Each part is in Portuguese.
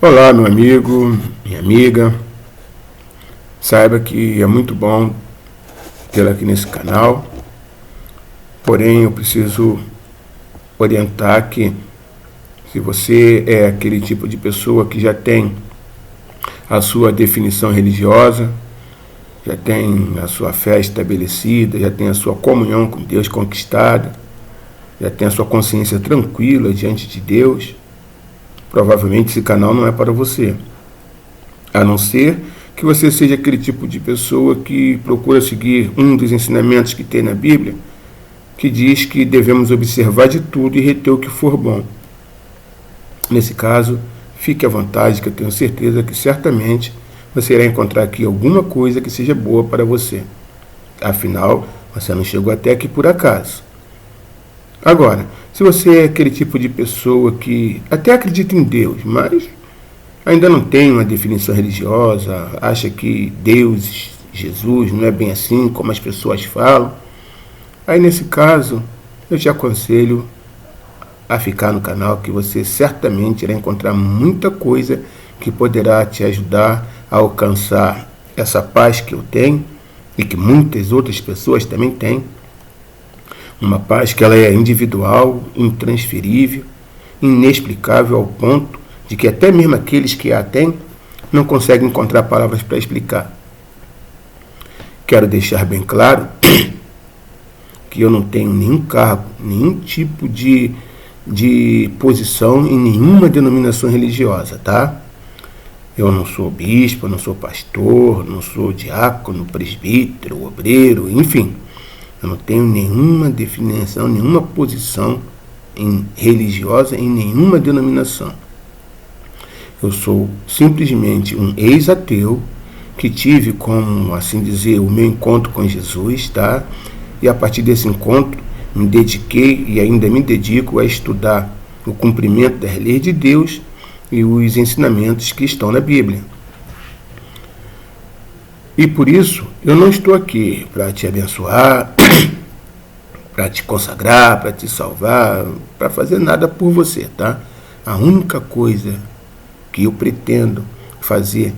Olá, meu amigo, minha amiga. Saiba que é muito bom tê-la aqui nesse canal, porém eu preciso orientar que se você é aquele tipo de pessoa que já tem a sua definição religiosa, já tem a sua fé estabelecida, já tem a sua comunhão com Deus conquistada, já tem a sua consciência tranquila diante de Deus, provavelmente esse canal não é para você. A não ser que você seja aquele tipo de pessoa que procura seguir um dos ensinamentos que tem na Bíblia, que diz que devemos observar de tudo e reter o que for bom. Nesse caso, fique à vontade, que eu tenho certeza que certamente você irá encontrar aqui alguma coisa que seja boa para você. Afinal, você não chegou até aqui por acaso. Agora, se você é aquele tipo de pessoa que até acredita em Deus, mas ainda não tem uma definição religiosa, acha que Deus, Jesus, não é bem assim como as pessoas falam, aí nesse caso eu te aconselho a ficar no canal, que você certamente irá encontrar muita coisa que poderá te ajudar a alcançar essa paz que eu tenho e que muitas outras pessoas também têm. Uma paz que ela é individual, intransferível, inexplicável ao ponto de que até mesmo aqueles que a têm não conseguem encontrar palavras para explicar. Quero deixar bem claro que eu não tenho nenhum cargo, nenhum tipo de posição em nenhuma denominação religiosa, tá? Eu não sou bispo, não sou pastor, não sou diácono, presbítero, obreiro, enfim. Eu não tenho nenhuma definição, nenhuma posição religiosa em nenhuma denominação. Eu sou simplesmente um ex-ateu que tive, como assim dizer, o meu encontro com Jesus, tá? E a partir desse encontro me dediquei e ainda me dedico a estudar o cumprimento das leis de Deus e os ensinamentos que estão na Bíblia. E por isso eu não estou aqui para te abençoar, para te consagrar, para te salvar, para fazer nada por você, tá? A única coisa que eu pretendo fazer,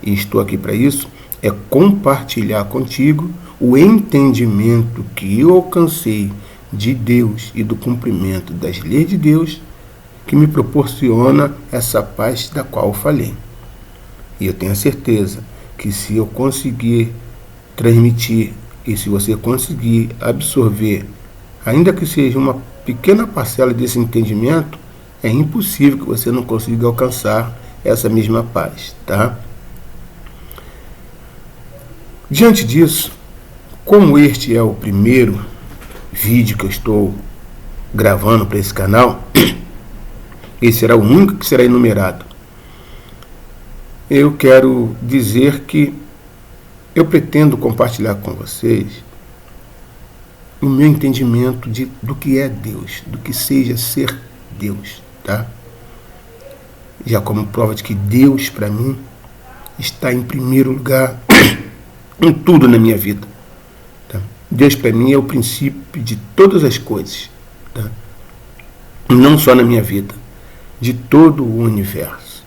e estou aqui para isso, é compartilhar contigo o entendimento que eu alcancei de Deus e do cumprimento das leis de Deus, que me proporciona essa paz da qual eu falei. E eu tenho a certeza que se eu conseguir transmitir e se você conseguir absorver, ainda que seja uma pequena parcela desse entendimento, é impossível que você não consiga alcançar essa mesma paz, tá? Diante disso, como este é o primeiro vídeo que eu estou gravando para esse canal, esse será o único que será enumerado. Eu quero dizer que eu pretendo compartilhar com vocês o meu entendimento do que é Deus, do que seja ser Deus, tá? Já como prova de que Deus, para mim, está em primeiro lugar em tudo na minha vida. Tá? Deus, para mim, é o princípio de todas as coisas. Tá? Não só na minha vida, de todo o universo.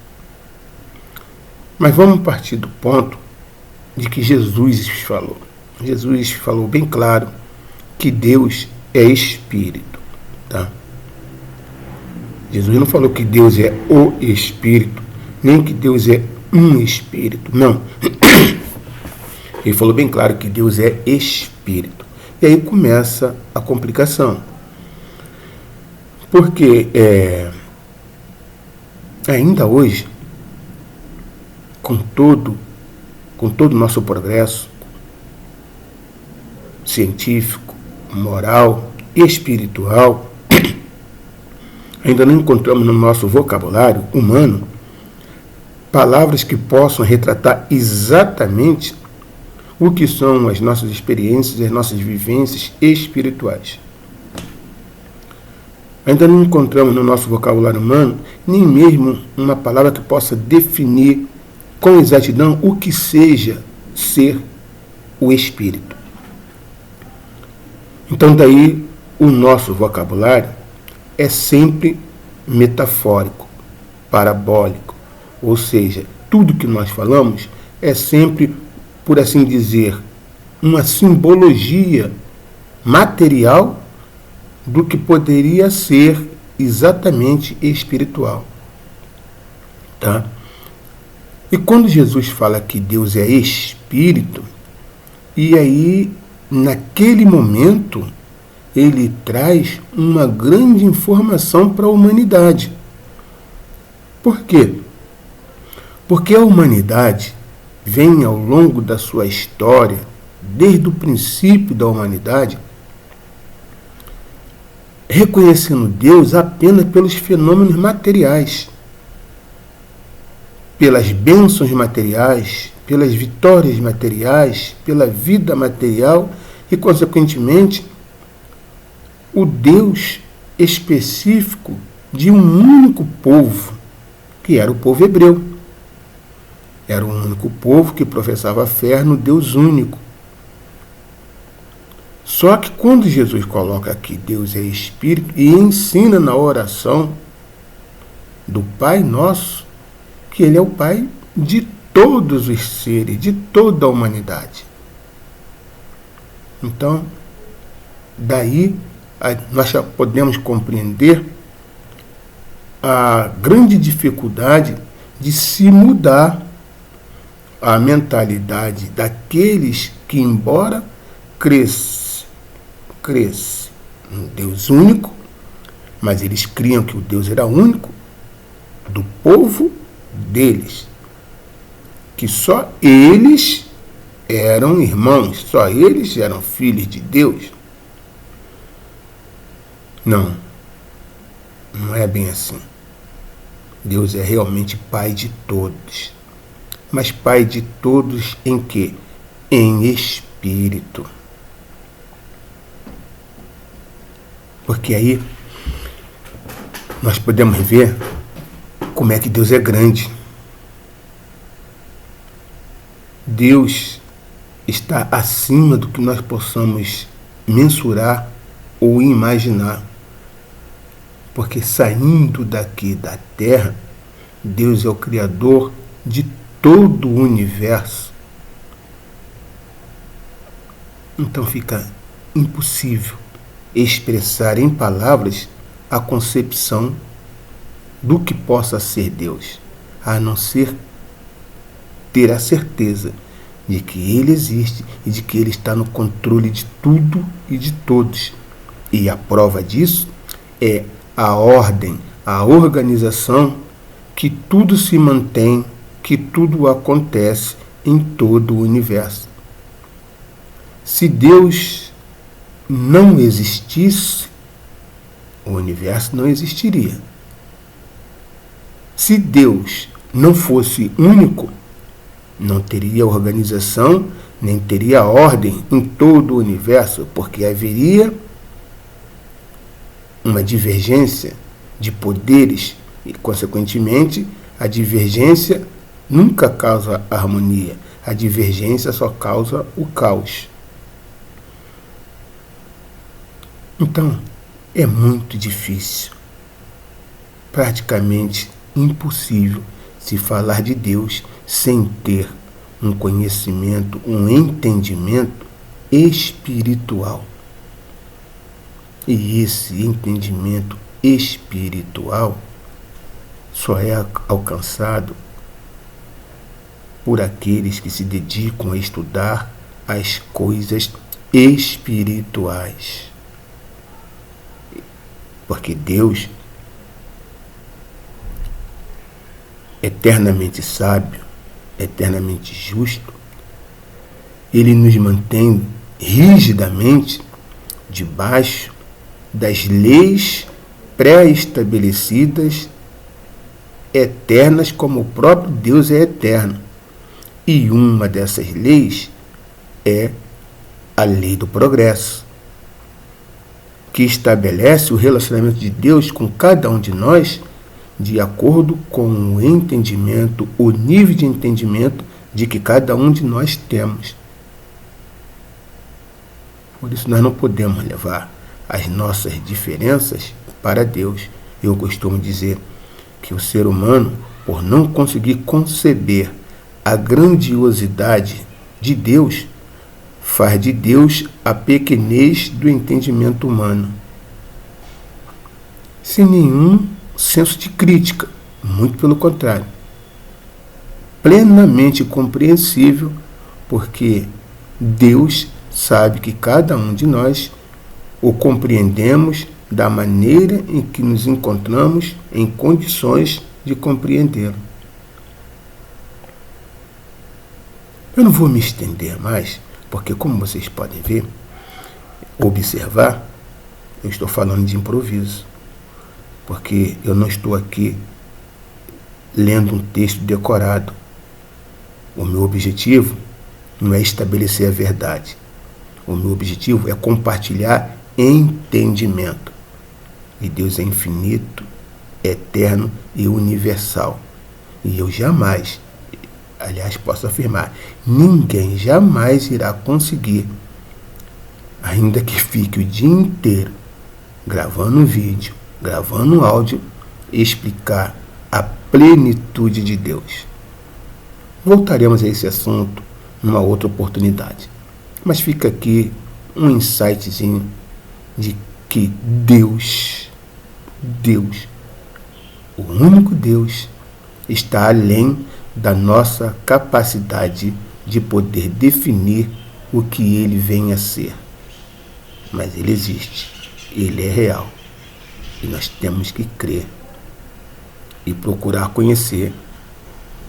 Mas vamos partir do ponto de que Jesus falou. Jesus falou bem claro que Deus é Espírito. Tá? Jesus não falou que Deus é o Espírito, nem que Deus é um Espírito, não. Ele falou bem claro que Deus é Espírito. E aí começa a complicação. Porque ainda hoje, com todo o nosso progresso científico, moral e espiritual, ainda não encontramos no nosso vocabulário humano palavras que possam retratar exatamente o que são as nossas experiências, as nossas vivências espirituais. Ainda não encontramos no nosso vocabulário humano nem mesmo uma palavra que possa definir com exatidão o que seja ser o Espírito. Então daí o nosso vocabulário é sempre metafórico, parabólico, Ou seja, tudo que nós falamos é sempre, por assim dizer, uma simbologia material do que poderia ser exatamente espiritual. Tá? E quando Jesus fala que Deus é espírito, e aí, naquele momento, ele traz uma grande informação para a humanidade. Por quê? Porque a humanidade vem ao longo da sua história, desde o princípio da humanidade, reconhecendo Deus apenas pelos fenômenos materiais, pelas bênçãos materiais, pelas vitórias materiais, pela vida material e, consequentemente, o Deus específico de um único povo, que era o povo hebreu. Era o único povo que professava fé no Deus único. Só que quando Jesus coloca que Deus é Espírito e ensina na oração do Pai Nosso que Ele é o Pai de todos os seres, de toda a humanidade. Então, daí nós já podemos compreender a grande dificuldade de se mudar a mentalidade daqueles que, embora cresce um Deus único, mas eles criam que o Deus era único, do povo deles, que só eles eram irmãos, só eles eram filhos de Deus. Não é bem assim. Deus é realmente Pai de todos. Mas Pai de todos em quê? Em espírito. Porque aí nós podemos ver como é que Deus é grande. Deus está acima do que nós possamos mensurar ou imaginar. Porque saindo daqui da Terra, Deus é o Criador de todo o universo. Então fica impossível expressar em palavras a concepção do que possa ser Deus, a não ser ter a certeza de que Ele existe e de que Ele está no controle de tudo e de todos. E a prova disso é a ordem, a organização, que tudo se mantém, que tudo acontece em todo o universo. Se Deus não existisse, o universo não existiria. Se Deus não fosse único, não teria organização, nem teria ordem em todo o universo, porque haveria uma divergência de poderes e, consequentemente, a divergência nunca causa harmonia. A divergência só causa o caos. Então, é muito difícil, praticamente impossível, se falar de Deus sem ter um conhecimento, um entendimento espiritual. E esse entendimento espiritual só é alcançado por aqueles que se dedicam a estudar as coisas espirituais. Porque Deus, eternamente sábio, eternamente justo, Ele nos mantém rigidamente debaixo das leis pré-estabelecidas, eternas, como o próprio Deus é eterno. E uma dessas leis é a lei do progresso, que estabelece o relacionamento de Deus com cada um de nós de acordo com o entendimento, o nível de entendimento de que cada um de nós temos. Por isso nós não podemos levar as nossas diferenças para Deus. Eu costumo dizer que o ser humano por não conseguir conceber a grandiosidade de Deus, faz de Deus a pequenez do entendimento humano, sem nenhum senso de crítica, muito pelo contrário, plenamente compreensível, porque Deus sabe que cada um de nós o compreendemos da maneira em que nos encontramos em condições de compreendê-lo. Eu não vou me estender mais, porque como vocês podem ver, observar, eu estou falando de improviso, porque eu não estou aqui lendo um texto decorado. O meu objetivo não é estabelecer a verdade. O meu objetivo é compartilhar entendimento. E Deus é infinito, eterno e universal. E eu jamais, aliás, posso afirmar, ninguém jamais irá conseguir, ainda que fique o dia inteiro gravando um vídeo, gravando um áudio, explicar a plenitude de Deus. Voltaremos a esse assunto numa outra oportunidade. Mas fica aqui um insightzinho de que Deus, o único Deus, está além da nossa capacidade de poder definir o que ele vem a ser. Mas ele existe, ele é real. E nós temos que crer e procurar conhecer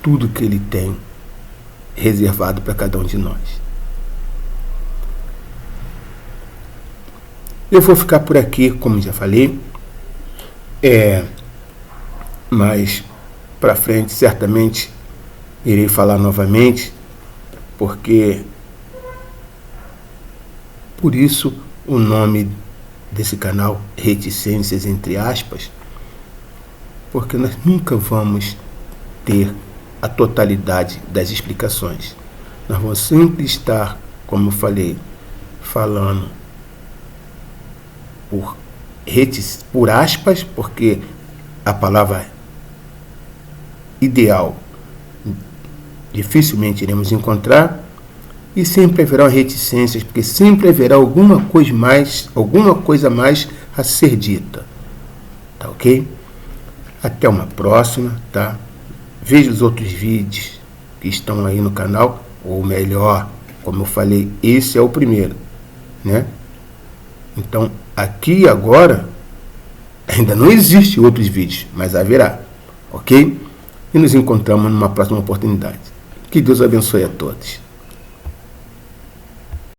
tudo que ele tem reservado para cada um de nós. Eu vou ficar por aqui, como já falei, mas para frente certamente irei falar novamente, porque por isso o nome desse canal, Reticências entre aspas, porque nós nunca vamos ter a totalidade das explicações. Nós vamos sempre estar, como eu falei, falando por aspas, porque a palavra ideal dificilmente iremos encontrar, e sempre haverá reticências, porque sempre haverá alguma coisa mais a ser dita. Tá ok? Até uma próxima, tá? Veja os outros vídeos que estão aí no canal, ou melhor, como eu falei, esse é o primeiro, né? Então, aqui e agora, ainda não existe outros vídeos, mas haverá, ok? E nos encontramos numa próxima oportunidade. Que Deus abençoe a todos.